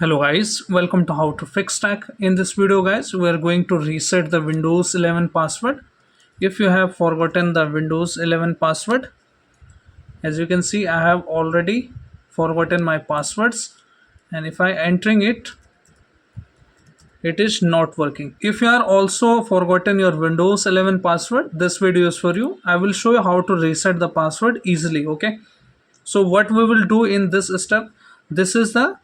Hello guys, welcome to How to Fix Tech. In this video guys, we are going to reset the Windows 11 password. If you have forgotten the Windows 11 password, as you can see I have already forgotten my passwords, and if I entering it is not working. If you are also forgotten your Windows 11 password, this video is for you. I will show you how to reset the password easily. Okay, so what we will do in this step, this is the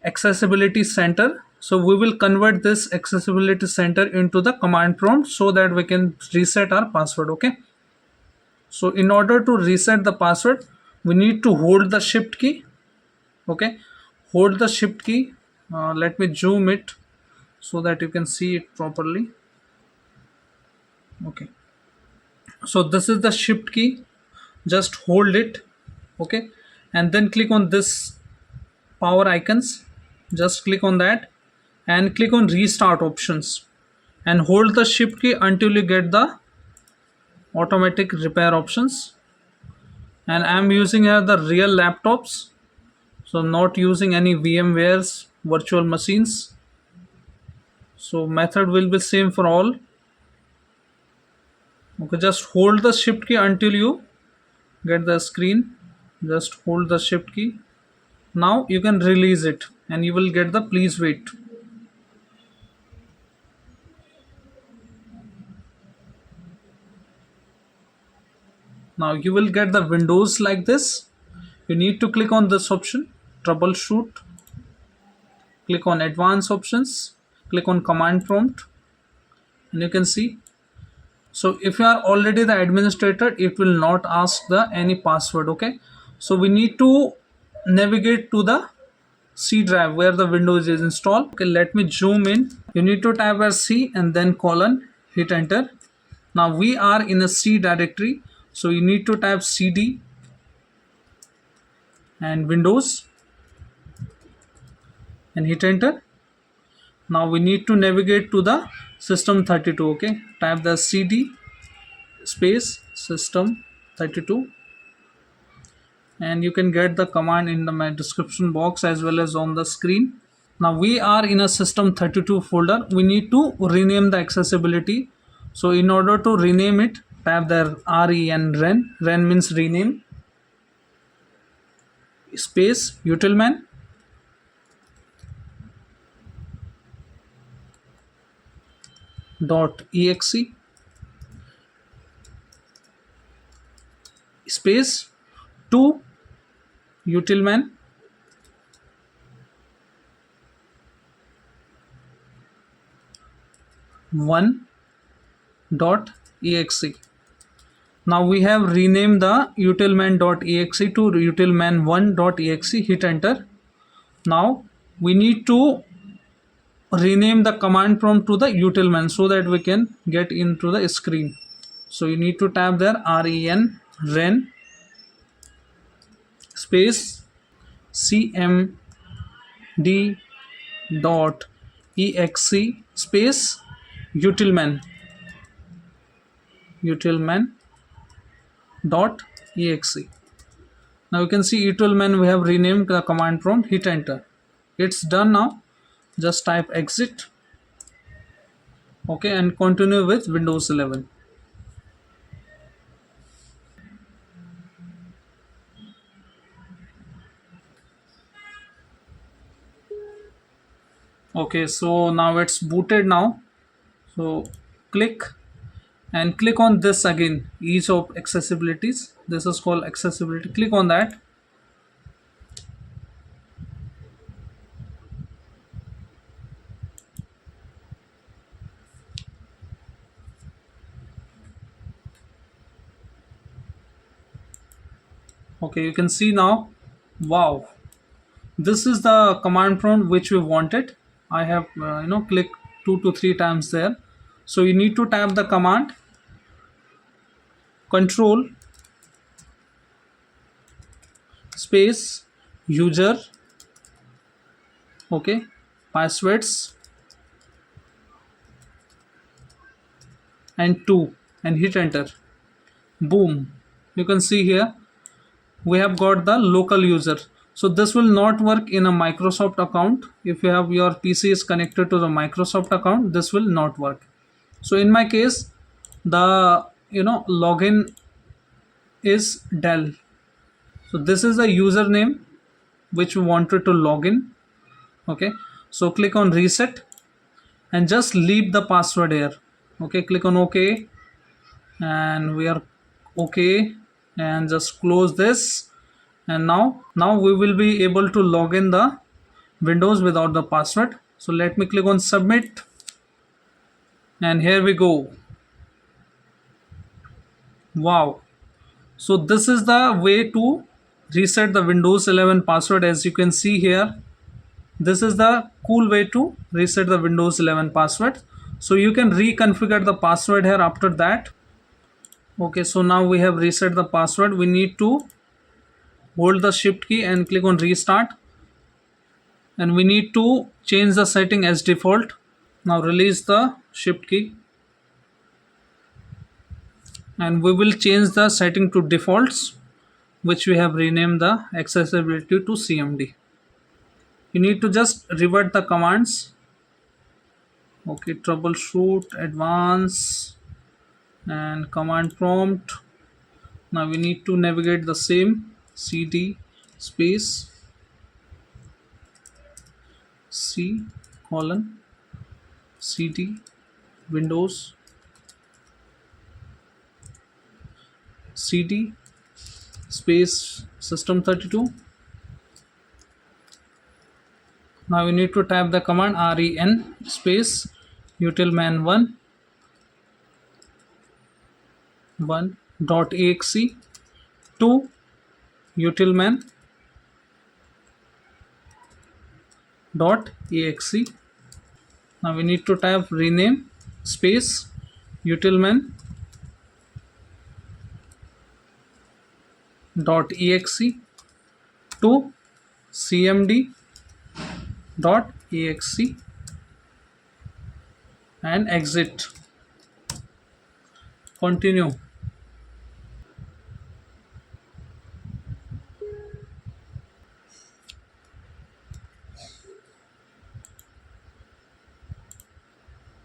accessibility center. So we will convert this accessibility center into the command prompt so that we can reset our password. Okay, so in order to reset the password, we need to hold the shift key. Okay, hold the shift key. Let me zoom it so that you can see it properly. Okay, so this is the shift key. Just hold it. Okay, and then click on this power icons. Just click on that and click on restart options and hold the shift key until you get the automatic repair options. And I'm using here the real laptops, so not using any VMware's virtual machines. So method will be same for all. Okay, just hold the shift key until you get the screen. Just hold the shift key. Now you can release it and you will get the please wait. Now you will get the windows like this. You need to click on this option, troubleshoot, click on advanced options, click on command prompt, and you can see. So if you are already the administrator, it will not ask the any password. Okay, so we need to navigate to the C drive where the Windows is installed. Okay, let me zoom in. You need to type as C and then colon, hit enter. Now we are in a C directory, so you need to type cd and Windows and hit enter. Now we need to navigate to the system32. Okay, type the cd space system32 and you can get the command in the my description box as well as on the screen. Now we are in a system32 folder. We need to rename the accessibility. So in order to rename it, type the ren means rename, space utilman .exe space to utilman .exe. Now we have renamed the utilman.exe to utilman1.exe. Hit enter. Now we need to rename the command prompt to the utilman so that we can get into the screen. So you need to type there ren space cmd.exe space utilman.exe. Now you can see utilman we have renamed the command prompt. Hit enter. It's done now. Just type exit. Okay, and continue with Windows 11. Okay, so now it's booted now. So click on this again, ease of accessibilities. This is called accessibility. Click on that. Okay, you can see now. Wow, this is the command prompt which we wanted. I have clicked 2 to 3 times there. So you need to type the command control space user, okay, passwords and 2 and hit enter. Boom, you can see here we have got the local user. So this will not work in a Microsoft account. If you have your PC is connected to the Microsoft account, this will not work. So in my case, the login is Dell. So this is the username which we wanted to log in. Okay, so click on reset and just leave the password here. Okay, click on OK, and we are okay, and just close this. And now we will be able to log in the Windows without the password. So let me click on submit, and here we go. Wow, so this is the way to reset the Windows 11 password. As you can see here, this is the cool way to reset the Windows 11 password. So you can reconfigure the password here after that. Okay, so now we have reset the password. We need to hold the shift key and click on restart, and we need to change the setting as default. Now release the shift key, and we will change the setting to defaults, which we have renamed the accessibility to CMD. You need to just revert the commands. Okay, troubleshoot, advance, and command prompt. Now we need to navigate the same cd space c colon cd windows cd space system32. Now we need to type the command ren space utilman1 1.exe to utilman.exe. Now we need to type rename space utilman.exe to cmd.exe and exit. Continue.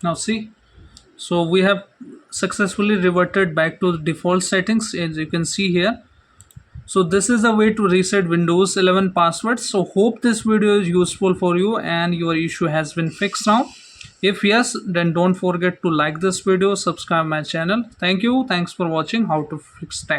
Now see, so we have successfully reverted back to the default settings, as you can see here. So this is the way to reset Windows 11 passwords. So hope this video is useful for you and your issue has been fixed now. If yes, then don't forget to like this video, subscribe my channel. Thank you. Thanks for watching how to fix tech.